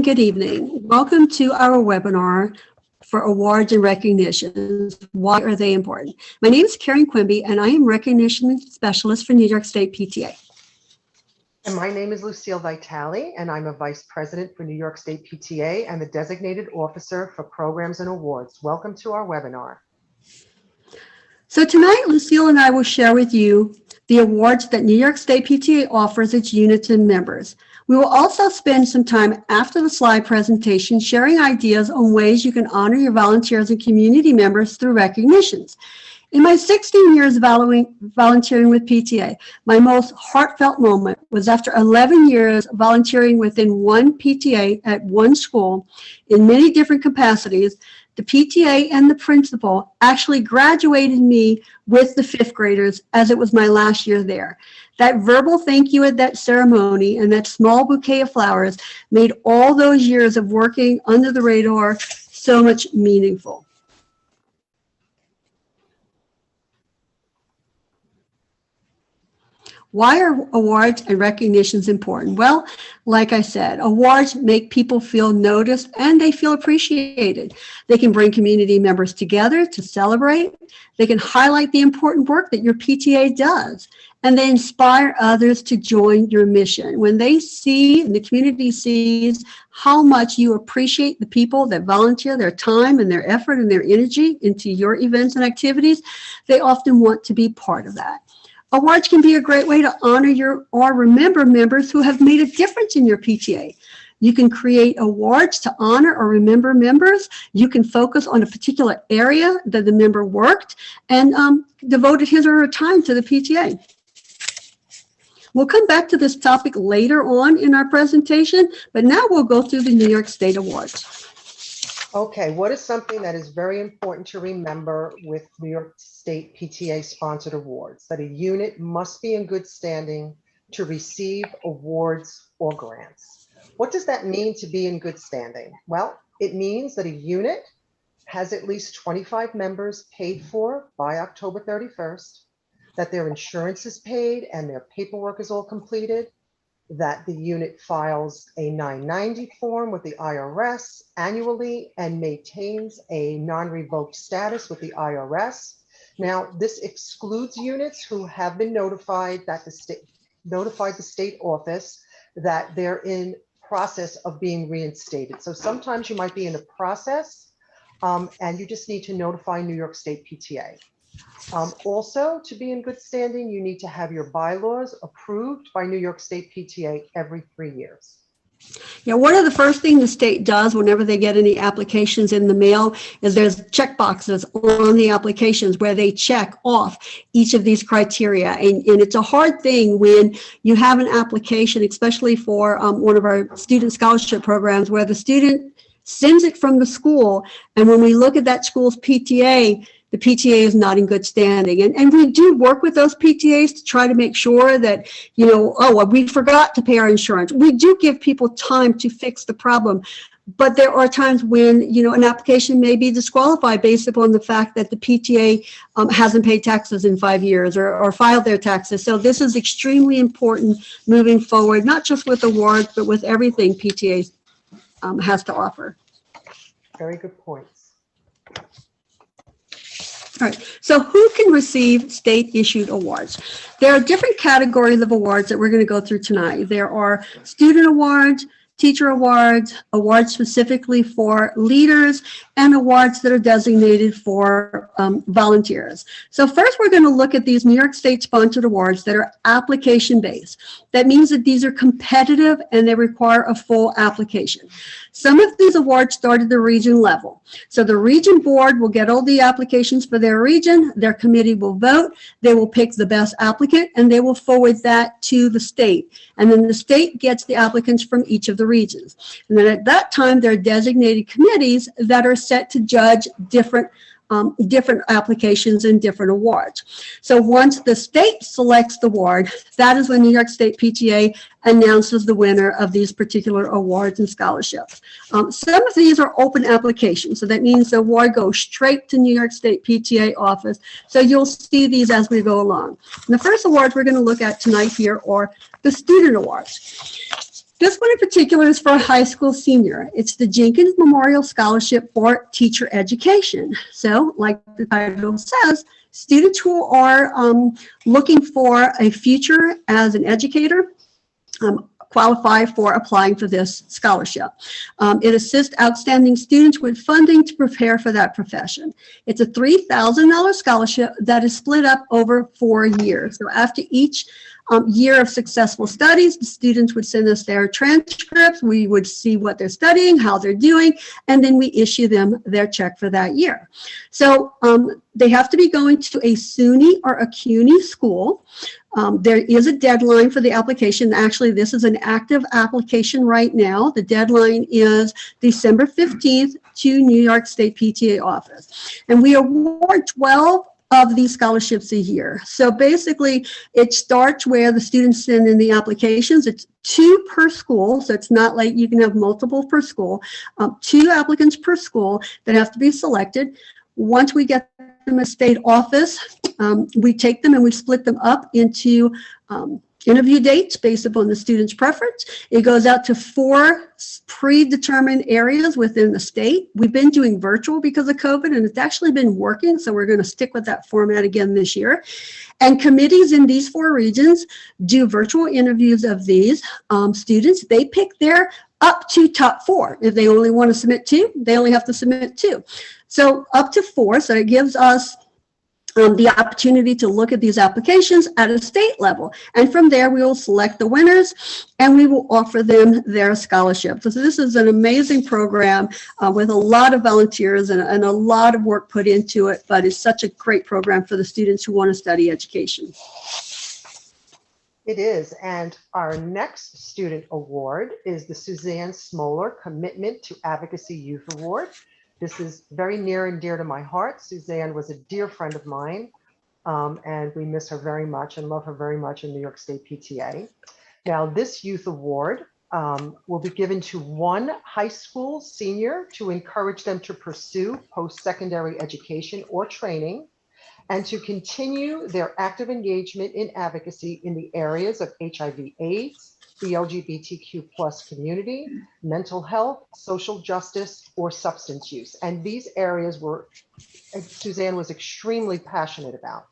good evening. Welcome to our webinar for awards and recognitions. Why are they important? My name is Karen Quimby, and I am Recognition Specialist for New York State PTA. And my name is Lucille Vitale, and I'm a Vice President for New York State PTA and the Designated Officer for Programs and Awards. Welcome to our webinar. So tonight, Lucille and I will share with you the awards that New York State PTA offers its units and members. We will also spend some time after the slide presentation sharing ideas on ways you can honor your volunteers and community members through recognitions. In my 16 years volunteering with PTA, my most heartfelt moment was after 11 years volunteering within one PTA at one school in many different capacities. The PTA and the principal actually graduated me with the fifth graders as it was my last year there. That verbal thank you at that ceremony and that small bouquet of flowers made all those years of working under the radar so much meaningful. Why are awards and recognitions important? Well, like I said, awards make people feel noticed and they feel appreciated. They can bring community members together to celebrate. They can highlight the important work that your PTA does, and they inspire others to join your mission. When they see, and the community sees, how much you appreciate the people that volunteer their time and their effort and their energy into your events and activities, they often want to be part of that. Awards can be a great way to honor or remember members who have made a difference in your PTA. You can create awards to honor or remember members. You can focus on a particular area that the member worked and devoted his or her time to the PTA. We'll come back to this topic later on in our presentation, but now we'll go through the New York State Awards. Okay, what is something that is very important to remember with New York State PTA sponsored awards? That a unit must be in good standing to receive awards or grants. What does that mean to be in good standing? Well, it means that a unit has at least 25 members paid for by October 31st, that their insurance is paid and their paperwork is all completed, that the unit files a 990 form with the IRS annually and maintains a non-revoked status with the IRS. Now, this excludes units who have been notified that the state office that they're in process of being reinstated. So sometimes you might be in a process and you just need to notify New York State PTA. Also, to be in good standing, you need to have your bylaws approved by New York State PTA every 3 years. Yeah, one of the first things the state does whenever they get any applications in the mail is there's check boxes on the applications where they check off each of these criteria. And it's a hard thing when you have an application, especially for one of our student scholarship programs, where the student sends it from the school. And when we look at that school's PTA, the PTA is not in good standing. And we do work with those PTAs to try to make sure that, well, we forgot to pay our insurance. We do give people time to fix the problem. But there are times when, an application may be disqualified based upon the fact that the PTA hasn't paid taxes in 5 years or filed their taxes. So this is extremely important moving forward, not just with awards, but with everything PTA has to offer. Very good points. All right, so who can receive state-issued awards? There are different categories of awards that we're going to go through tonight. There are student awards, teacher awards, awards specifically for leaders, and awards that are designated for volunteers. So first, we're going to look at these New York State sponsored awards that are application-based. That means that these are competitive and they require a full application. Some of these awards start at the region level. So the region board will get all the applications for their region, their committee will vote, they will pick the best applicant, and they will forward that to the state. And then the state gets the applicants from each of the regions. And then at that time, there are designated committees that are set to judge different applications and different awards. So once the state selects the award, that is when New York State PTA announces the winner of these particular awards and scholarships. Some of these are open applications, so that means the award goes straight to New York State PTA office. So you'll see these as we go along. And the first awards we're going to look at tonight here are the student awards. This one in particular is for a high school senior. It's the Jenkins Memorial Scholarship for Teacher Education. So, like the title says, students who are looking for a future as an educator qualify for applying for this scholarship. It assists outstanding students with funding to prepare for that profession. It's a $3,000 scholarship that is split up over 4 years. So after each year of successful studies, the students would send us their transcripts. We would see what they're studying, how they're doing, and then we issue them their check for that year. So they have to be going to a SUNY or a CUNY school. There is a deadline for the application. Actually, this is an active application right now. The deadline is December 15th to New York State PTA office. And we award 12 of these scholarships a year. So basically, it starts where the students send in the applications. It's 2 per school, so it's not like you can have multiple per school. 2 applicants per school that have to be selected. Once we get them a state office, we take them and we split them up into interview dates based upon the student's preference. It goes out to 4 predetermined areas within the state. We've been doing virtual because of COVID, and it's actually been working, so we're going to stick with that format again this year. And committees in these 4 regions do virtual interviews of these students. They pick their up to top 4. If they only want to submit 2, they only have to submit 2. So up to 4, so it gives us the opportunity to look at these applications at a state level. And from there, we will select the winners and we will offer them their scholarship. So this is an amazing program with a lot of volunteers and a lot of work put into it, but it's such a great program for the students who want to study education. It is, and our next student award is the Suzanne Smoller Commitment to Advocacy Youth Award. This is very near and dear to my heart. Suzanne was a dear friend of mine, and we miss her very much and love her very much in New York State PTA. Now, this youth award will be given to 1 high school senior to encourage them to pursue post-secondary education or training and to continue their active engagement in advocacy in the areas of HIV/AIDS, the LGBTQ+ community, mental health, social justice, or substance use. And these areas Suzanne was extremely passionate about.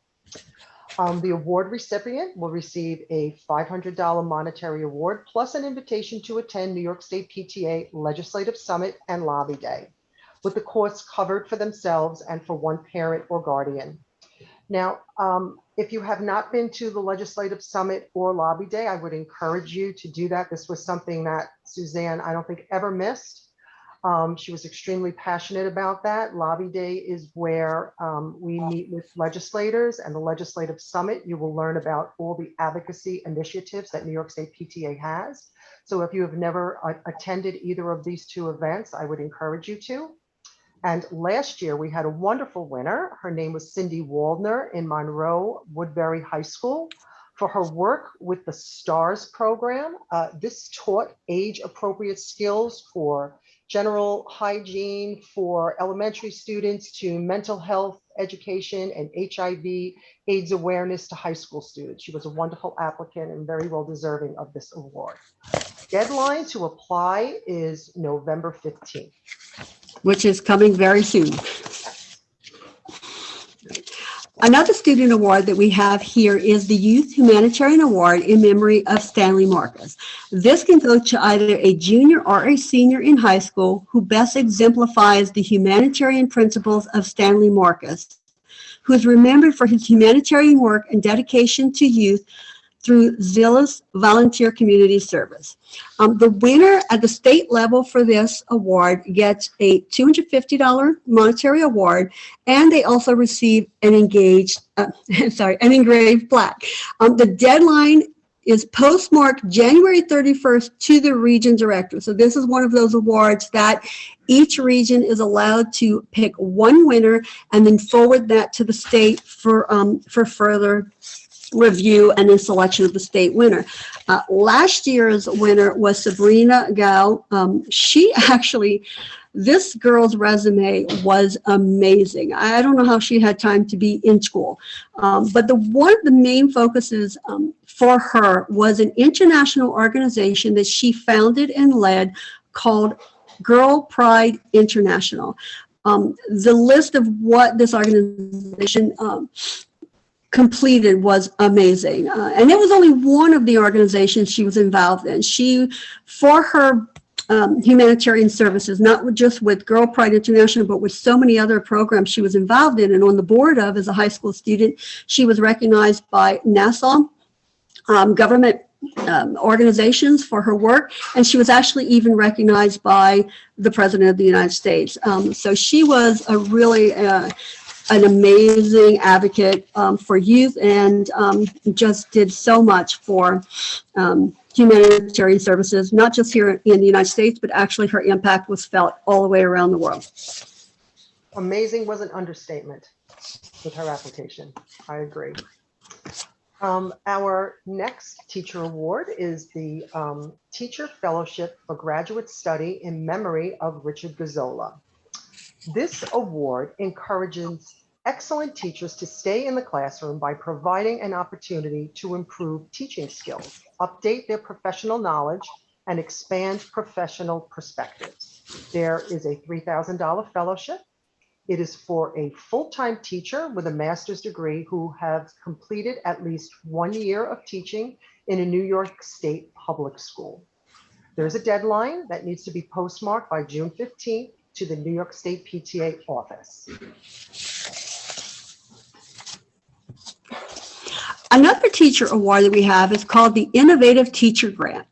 The award recipient will receive a $500 monetary award plus an invitation to attend New York State PTA Legislative Summit and Lobby Day, with the costs covered for themselves and for 1 parent or guardian. Now, if you have not been to the Legislative Summit or Lobby Day, I would encourage you to do that. This was something that Suzanne, I don't think, ever missed. She was extremely passionate about that. Lobby Day is where we meet with legislators, and the Legislative Summit, you will learn about all the advocacy initiatives that New York State PTA has. So if you have never attended either of these 2 events, I would encourage you to. And last year, we had a wonderful winner. Her name was Cindy Waldner in Monroe Woodbury High School for her work with the STARS program. This taught age-appropriate skills for general hygiene for elementary students to mental health education and HIV/AIDS awareness to high school students. She was a wonderful applicant and very well deserving of this award. Deadline to apply is November 15th. Which is coming very soon. Another student award that we have here is the Youth Humanitarian Award in memory of Stanley Marcus. This can go to either a junior or a senior in high school who best exemplifies the humanitarian principles of Stanley Marcus, who is remembered for his humanitarian work and dedication to youth through zealous volunteer community service. The winner at the state level for this award gets a $250 monetary award, and they also receive an engraved plaque. The deadline is postmarked January 31st to the region director. So this is one of those awards that each region is allowed to pick 1 winner and then forward that to the state for further review and then selection of the state winner. Last year's winner was Sabrina Gao. She actually, this girl's resume was amazing. I don't know how she had time to be in school, but one of the main focuses for her was an international organization that she founded and led called Girl Pride International. The list of what this organization completed was amazing. And it was only one of the organizations she was involved in. She, for her humanitarian services, not just with Girl Pride International, but with so many other programs she was involved in and on the board of as a high school student, she was recognized by NASA, government organizations for her work, and she was actually even recognized by the President of the United States. So she was a really an amazing advocate for youth, and just did so much for humanitarian services, not just here in the United States, but actually her impact was felt all the way around the world. Amazing was an understatement with her application. I agree. Our next teacher award is the Teacher Fellowship for Graduate Study in memory of Richard Gazzola. This award encourages excellent teachers to stay in the classroom by providing an opportunity to improve teaching skills, update their professional knowledge, and expand professional perspectives. There is a $3,000 fellowship. It is for a full-time teacher with a master's degree who has completed at least 1 year of teaching in a New York State public school. There's a deadline that needs to be postmarked by June 15th to the New York State PTA office. Another teacher award that we have is called the Innovative Teacher Grant.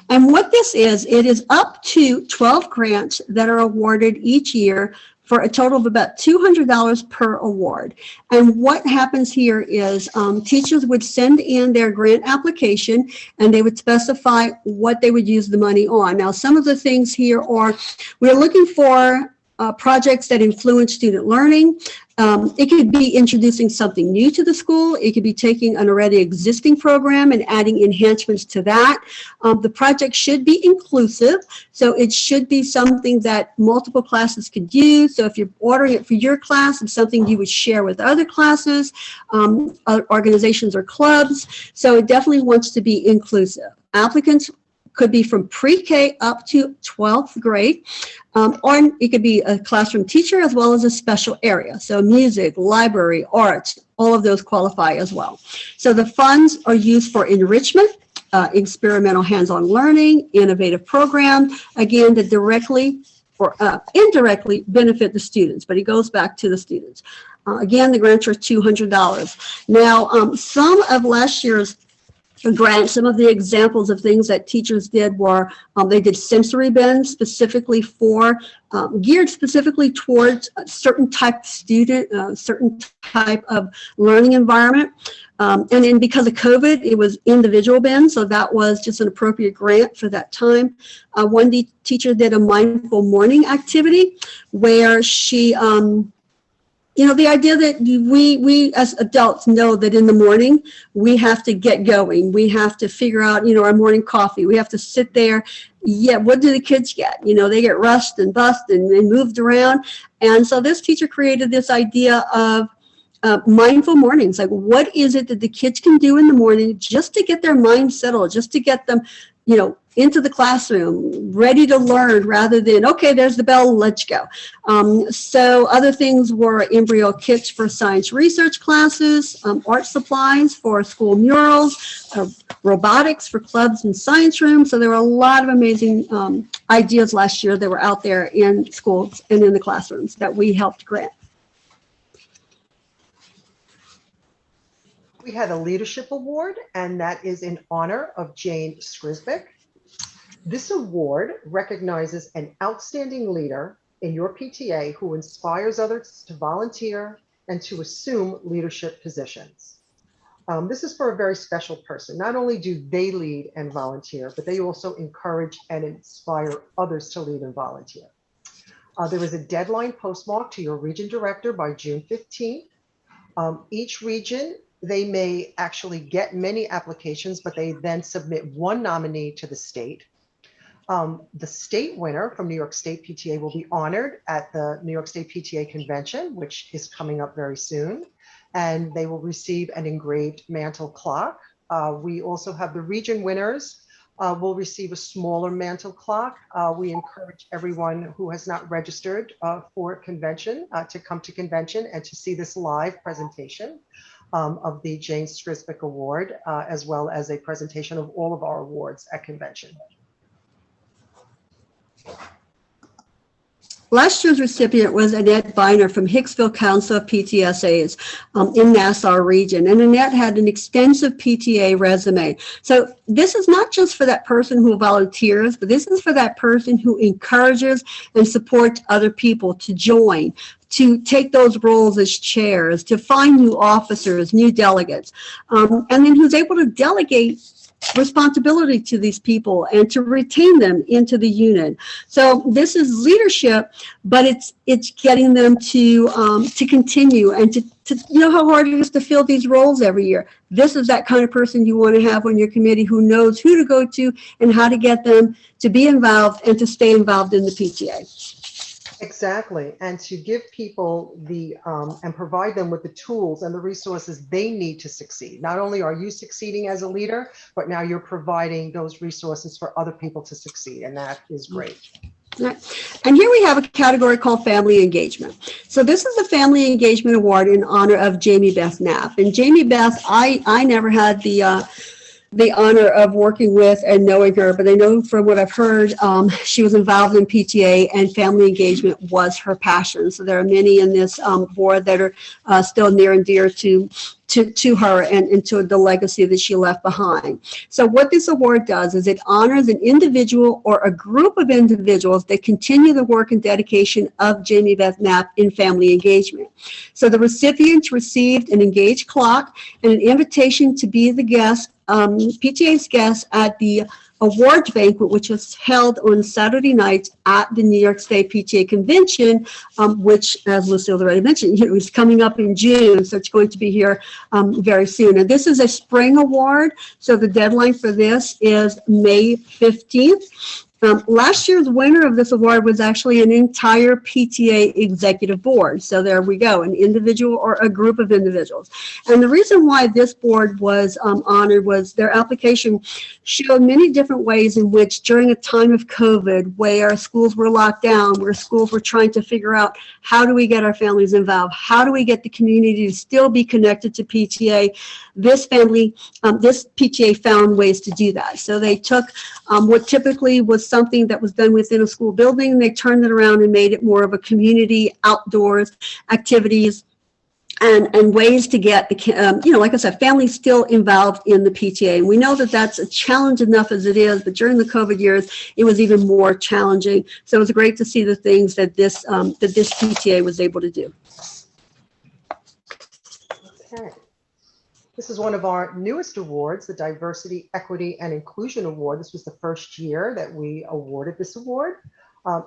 And what this is, it is up to 12 grants that are awarded each year for a total of about $200 per award. And what happens here is teachers would send in their grant application and they would specify what they would use the money on. Now, some of the things here are, we're looking for projects that influence student learning. It could be introducing something new to the school. It could be taking an already existing program and adding enhancements to that. The project should be inclusive, so it should be something that multiple classes could use. So if you're ordering it for your class, it's something you would share with other classes, other organizations or clubs. So it definitely wants to be inclusive. Applicants could be from pre-K up to 12th grade, or it could be a classroom teacher as well as a special area. So music, library, arts, all of those qualify as well. So the funds are used for enrichment, experimental hands-on learning, innovative programs, again, that directly or indirectly benefit the students, but it goes back to the students. Again, the grants are $200. Now, some of last year's grants, some of the examples of things that teachers did were they did sensory bins specifically for, geared specifically towards a certain type of student, certain type of learning environment. And then because of COVID, it was individual bins, so that was just an appropriate grant for that time. One teacher did a mindful morning activity where she, you know, the idea that we as adults know that in the morning we have to get going. We have to figure out, you know, our morning coffee. We have to sit there. Yeah, what do the kids get? You know, they get rushed and bussed and moved around. And so this teacher created this idea of mindful mornings. Like, what is it that the kids can do in the morning just to get their mind settled, just to get them, you know, into the classroom, ready to learn, rather than, okay, there's the bell, let's go. So other things were embryo kits for science research classes, art supplies for school murals, robotics for clubs and science rooms. So there were a lot of amazing ideas last year that were out there in schools and in the classrooms that we helped grant. We had a leadership award, and that is in honor of Jane Skrisbeck. This award recognizes an outstanding leader in your PTA who inspires others to volunteer and to assume leadership positions. This is for a very special person. Not only do they lead and volunteer, but they also encourage and inspire others to lead and volunteer. There is a deadline postmarked to your region director by June 15th. Each region they may actually get many applications, but they then submit one nominee to the state. The state winner from New York State PTA will be honored at the New York State PTA convention, which is coming up very soon, and they will receive an engraved mantle clock. We also have the region winners will receive a smaller mantle clock. We encourage everyone who has not registered for convention to come to convention and to see this live presentation of the Jane Strisbick Award, as well as a presentation of all of our awards at convention. Last year's recipient was Annette Biner from Hicksville Council of PTSAs in Nassau region. And Annette had an extensive PTA resume. So this is not just for that person who volunteers, but this is for that person who encourages and supports other people to join, to take those roles as chairs, to find new officers, new delegates, and then who's able to delegate responsibility to these people and to retain them into the unit. So this is leadership, but it's getting them to continue and to you know how hard it is to fill these roles every year. This is that kind of person you want to have on your committee who knows who to go to and how to get them to be involved and to stay involved in the PTA. Exactly, and to give people the and provide them with the tools and the resources they need to succeed. Not only are you succeeding as a leader, but now you're providing those resources for other people to succeed, and that is great. Right. And here we have a category called Family Engagement. So this is the Family Engagement Award in honor of Jamie Beth Knapp. And Jamie Beth, I never had the honor of working with and knowing her, but I know from what I've heard, she was involved in PTA and family engagement was her passion. So there are many in this board that are still near and dear to her and to the legacy that she left behind. So what this award does is it honors an individual or a group of individuals that continue the work and dedication of Jamie Beth Knapp in family engagement. So the recipients received an engaged clock and an invitation to be the guest, PTA's guest at the awards banquet, which was held on Saturday nights at the New York State PTA convention, which, as Lucille already mentioned, it was coming up in June, so it's going to be here very soon. And this is a spring award, so the deadline for this is May 15th. Last year's winner of this award was actually an entire PTA executive board. So there we go, an individual or a group of individuals. And the reason why this board was honored was their application showed many different ways in which during a time of COVID, where schools were locked down, where schools were trying to figure out how do we get our families involved, how do we get the community to still be connected to PTA, this PTA found ways to do that. So they took what typically was something that was done within a school building, and they turned it around and made it more of a community outdoors activities and ways to get the, like I said, families still involved in the PTA. And we know that that's a challenge enough as it is, but during the COVID years, it was even more challenging. So it was great to see the things that this PTA was able to do. Okay. This is one of our newest awards, the Diversity, Equity, and Inclusion Award. This was the first year that we awarded this award.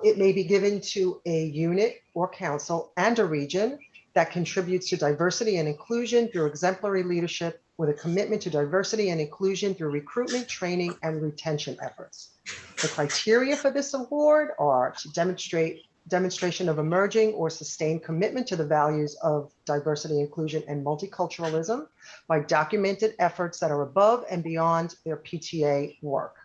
It may be given to a unit or council and a region that contributes to diversity and inclusion through exemplary leadership with a commitment to diversity and inclusion through recruitment, training, and retention efforts. The criteria for this award are to demonstration of emerging or sustained commitment to the values of diversity, inclusion, and multiculturalism by documented efforts that are above and beyond their PTA work.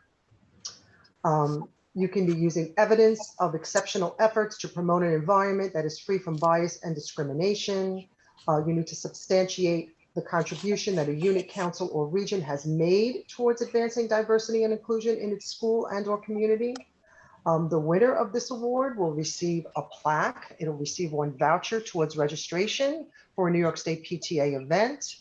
You can be using evidence of exceptional efforts to promote an environment that is free from bias and discrimination. You need to substantiate the contribution that a unit, council, or region has made towards advancing diversity and inclusion in its school and or community. The winner of this award will receive a plaque. It'll receive one voucher towards registration for a New York State PTA event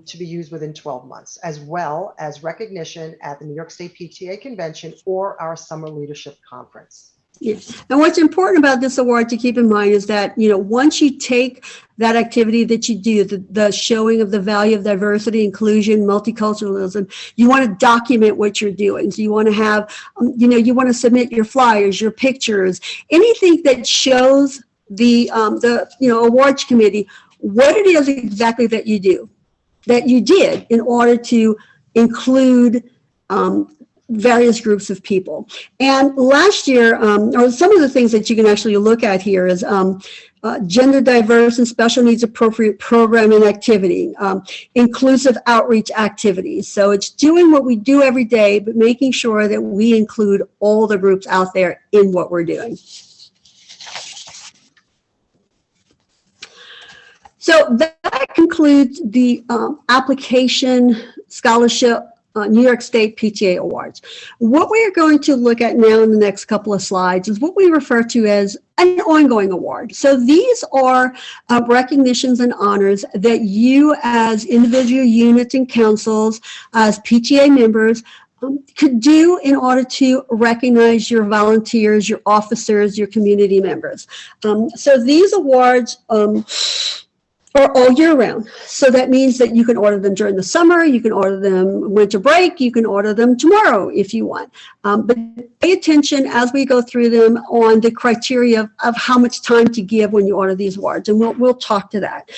to be used within 12 months, as well as recognition at the New York State PTA convention or our summer leadership conference. Yes. And what's important about this award to keep in mind is that, once you take that activity that you do, the showing of the value of diversity, inclusion, multiculturalism, you want to document what you're doing. So you want to have, you want to submit your flyers, your pictures, anything that shows the awards committee what it is exactly that you do. that you did in order to include various groups of people. And last year, or some of the things that you can actually look at here is gender diverse and special needs appropriate programming activity, inclusive outreach activities. So it's doing what we do every day, but making sure that we include all the groups out there in what we're doing. So that concludes the application scholarship New York State PTA Awards. What we are going to look at now in the next couple of slides is what we refer to as an ongoing award. So these are recognitions and honors that you as individual units and councils, as PTA members, could do in order to recognize your volunteers, your officers, your community members. So these awards are all year round. So that means that you can order them during the summer, you can order them winter break, you can order them tomorrow if you want. But pay attention as we go through them on the criteria of how much time to give when you order these awards, and we'll talk to that.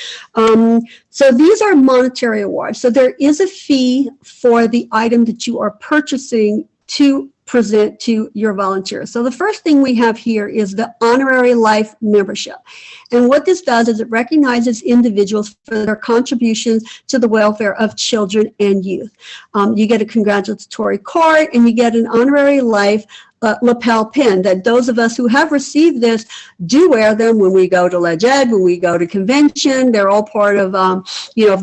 So these are monetary awards. So there is a fee for the item that you are purchasing to present to your volunteers. So the first thing we have here is the Honorary Life Membership. And what this does is it recognizes individuals for their contributions to the welfare of children and youth. You get a congratulatory card and you get an Honorary Life lapel pin that those of us who have received this do wear them when we go to Leg Ed, when we go to convention. They're all part of, of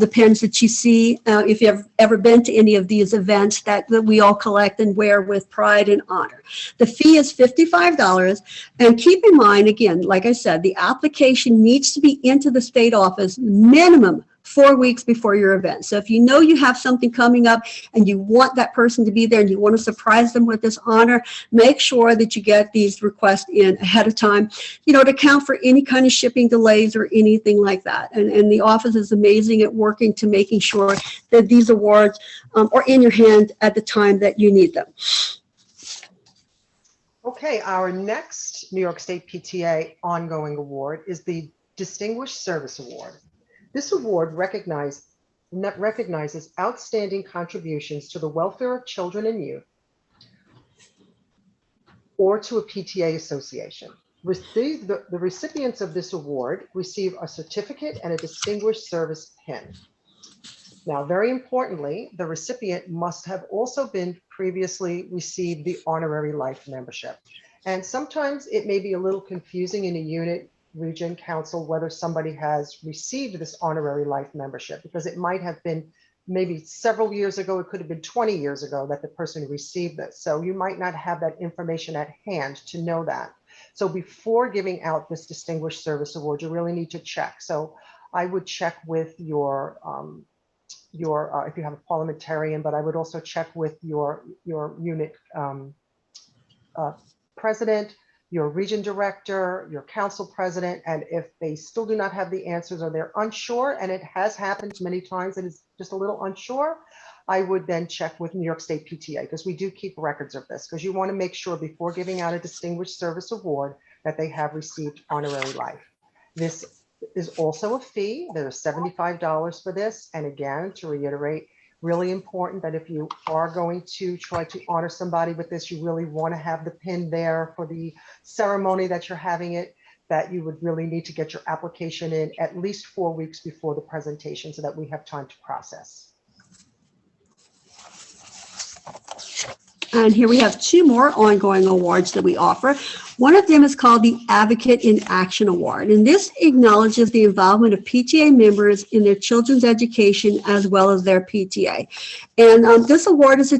the pins that you see if you've ever been to any of these events that we all collect and wear with pride and honor. The fee is $55. And keep in mind, again, like I said, the application needs to be into the state office minimum 4 weeks before your event. So if you know you have something coming up and you want that person to be there and you want to surprise them with this honor, make sure that you get these requests in ahead of time, to account for any kind of shipping delays or anything like that. And the office is amazing at working to making sure that these awards are in your hand at the time that you need them. Okay, our next New York State PTA ongoing award is the Distinguished Service Award. This award recognizes outstanding contributions to the welfare of children and youth or to a PTA association. The recipients of this award receive a certificate and a distinguished service pin. Now, very importantly, the recipient must have also been previously received the Honorary Life Membership. And sometimes it may be a little confusing in a unit, region, council, whether somebody has received this Honorary Life Membership, because it might have been maybe several years ago, it could have been 20 years ago that the person received this. So you might not have that information at hand to know that. So before giving out this Distinguished Service Award, you really need to check. So I would check with your if you have a parliamentarian, but I would also check with your unit president, your region director, your council president, and if they still do not have the answers or they're unsure, and it has happened many times and it's just a little unsure, I would then check with New York State PTA, because we do keep records of this, because you want to make sure before giving out a Distinguished Service Award that they have received Honorary Life. This is also a fee. There's $75 for this. And again, to reiterate, really important that if you are going to try to honor somebody with this, you really want to have the pin there for the ceremony that you're having it, that you would really need to get your application in at least 4 weeks before the presentation so that we have time to process. And here we have 2 more ongoing awards that we offer. One of them is called the Advocate in Action Award, and this acknowledges the involvement of PTA members in their children's education as well as their PTA. And this award is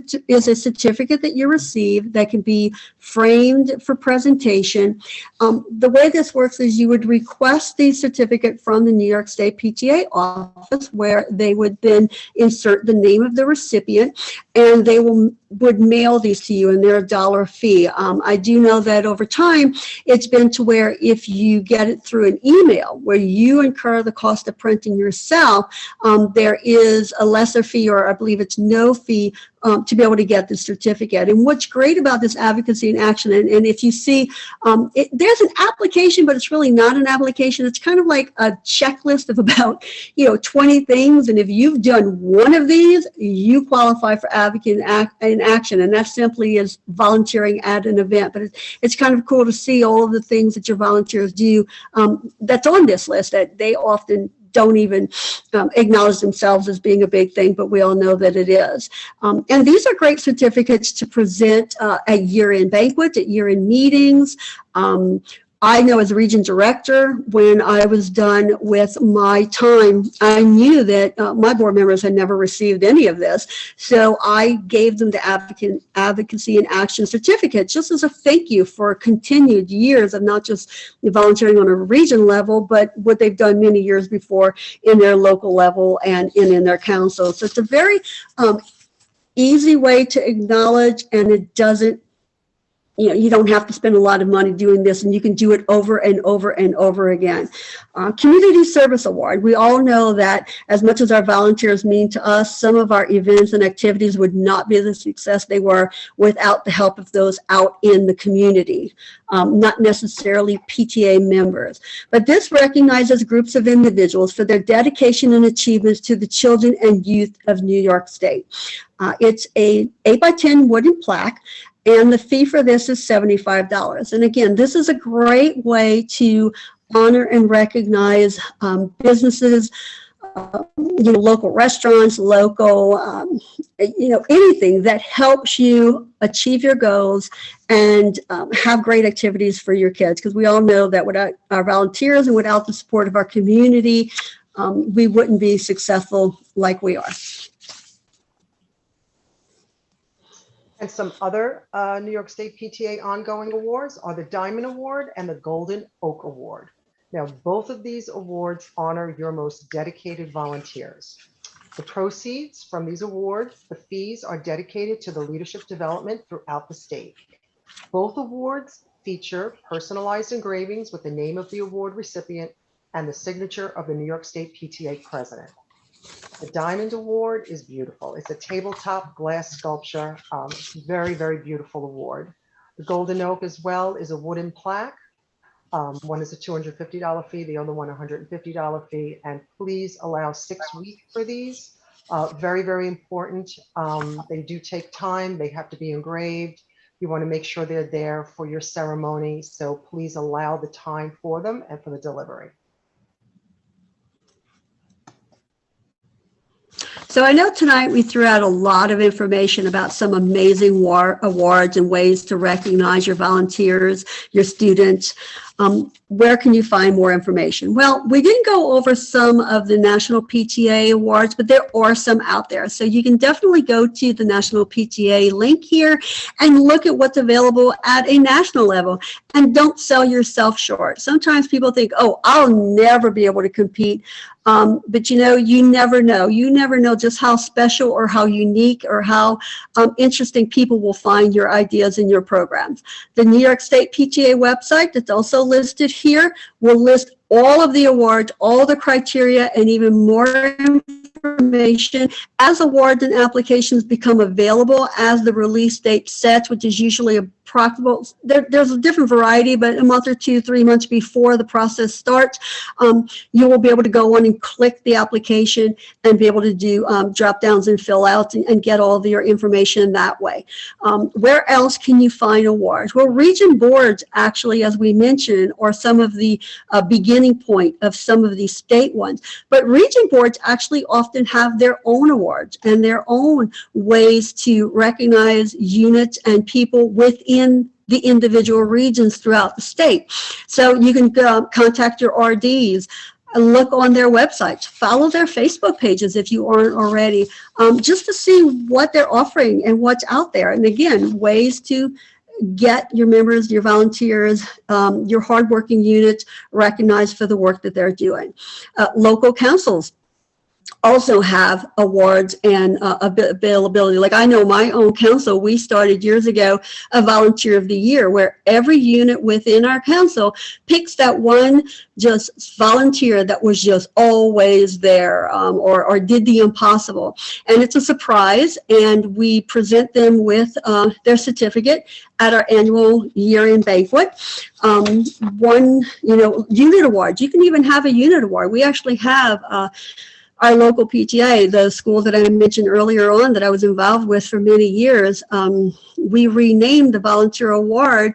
a certificate that you receive that can be framed for presentation. The way this works is you would request the certificate from the New York State PTA office, where they would then insert the name of the recipient, and they would mail these to you, and they're $1 fee. I do know that over time, time, it's been to where if you get it through an email where you incur the cost of printing yourself, there is a lesser fee, or I believe it's no fee, to be able to get the certificate. And what's great about this advocacy in action, and if you see, there's an application, but it's really not an application. It's kind of like a checklist of about, 20 things. And if you've done one of these, you qualify for advocate in action. And that simply is volunteering at an event. But it's kind of cool to see all of the things that your volunteers do that's on this list that they often don't even acknowledge themselves as being a big thing, but we all know that it is. And these are great certificates to present at year-end banquets, at year-end meetings. I know as a region director, when I was done with my time, I knew that my board members had never received any of this. So I gave them the advocacy and action certificate just as a thank you for continued years of not just volunteering on a region level, but what they've done many years before in their local level and in their council. So it's a very easy way to acknowledge, and it doesn't, you don't have to spend a lot of money doing this, and you can do it over and over and over again. Community Service Award. We all know that as much as our volunteers mean to us, some of our events and activities would not be the success they were without the help of those out in the community, not necessarily PTA members. But this recognizes groups of individuals for their dedication and achievements to the children and youth of New York State. It's a 8x10 wooden plaque, and the fee for this is $75. And again, this is a great way to honor and recognize businesses, local restaurants, local, anything that helps you achieve your goals and have great activities for your kids. Because we all know that without our volunteers and without the support of our community, we wouldn't be successful like we are. And some other New York State PTA ongoing awards are the Diamond Award and the Golden Oak Award. Now, both of these awards honor your most dedicated volunteers. The proceeds from these awards, the fees, are dedicated to the leadership development throughout the state. Both awards feature personalized engravings with the name of the award recipient and the signature of the New York State PTA president. The Diamond Award is beautiful. It's a tabletop glass sculpture. Very, very beautiful award. The Golden Oak as well is a wooden plaque. One is a $250 fee, the other one $150 fee. And please allow 6 weeks for these. Very, very important. They do take time. They have to be engraved. You want to make sure they're there for your ceremony. So please allow the time for them and for the delivery. So I know tonight we threw out a lot of information about some amazing awards and ways to recognize your volunteers, your students. Where can you find more information? Well, we didn't go over some of the National PTA awards, but there are some out there. So you can definitely go to the National PTA link here and look at what's available at a national level, and don't sell yourself short. Sometimes people think, oh, I'll never be able to compete. But you never know. You never know just how special or how unique or how interesting people will find your ideas and your programs. The New York State PTA website that's also listed here will list all of the awards, all the criteria, and even more information as awards and applications become available as the release date sets, which is usually approximately, there's a different variety, but a month or 2, 3 months before the process starts, you will be able to go on and click the application and be able to do drop downs and fill outs and get all of your information that way. Where else can you find awards? Well, region boards actually, as we mentioned, are some of the beginning point of some of these state ones, but region boards actually often have their own awards and their own ways to recognize units and people within the individual regions throughout the state. So you can contact your RDs, look on their websites, follow their Facebook pages if you aren't already, just to see what they're offering and what's out there. And again, ways to get your members, your volunteers, your hardworking units recognized for the work that they're doing. Local councils also have awards and availability. Like I know my own council, we started years ago a volunteer of the year where every unit within our council picks that one just volunteer that was just always there, or did the impossible. And it's a surprise, and we present them with their certificate at our annual year-end banquet. One, unit awards. You can even have a unit award. We actually have our local PTA, the school that I mentioned earlier on that I was involved with for many years. We renamed the volunteer award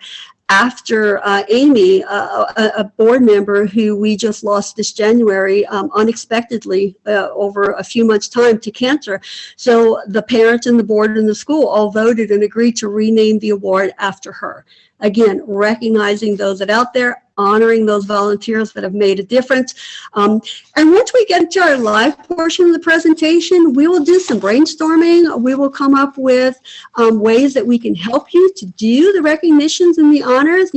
after Amy, a board member who we just lost this January unexpectedly over a few months' time to cancer. So the parents and the board and the school all voted and agreed to rename the award after her. Again, recognizing those that are out there, honoring those volunteers that have made a difference. And once we get to our live portion of the presentation, we will do some brainstorming. We will come up with ways that we can help you to do the recognitions and the honors.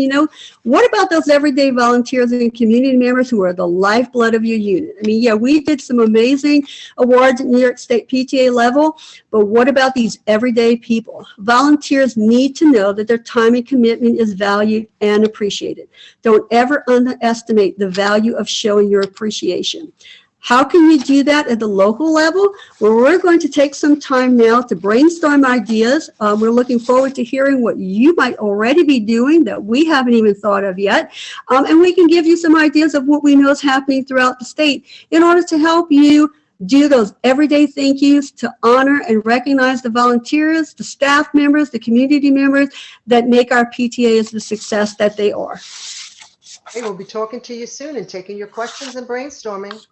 What about those everyday volunteers and community members who are the lifeblood of your unit? I mean, yeah, we did some amazing awards at New York State PTA level, but what about these everyday people? Volunteers need to know that their time and commitment is valued and appreciated. Don't ever underestimate the value of showing your appreciation. How can you do that at the local level? Well, we're going to take some time now to brainstorm ideas. We're looking forward to hearing what you might already be doing that we haven't even thought of yet. And we can give you some ideas of what we know is happening throughout the state in order to help you do those everyday thank yous to honor and recognize the volunteers, the staff members, the community members that make our PTAs the success that they are. Hey, we'll be talking to you soon and taking your questions and brainstorming.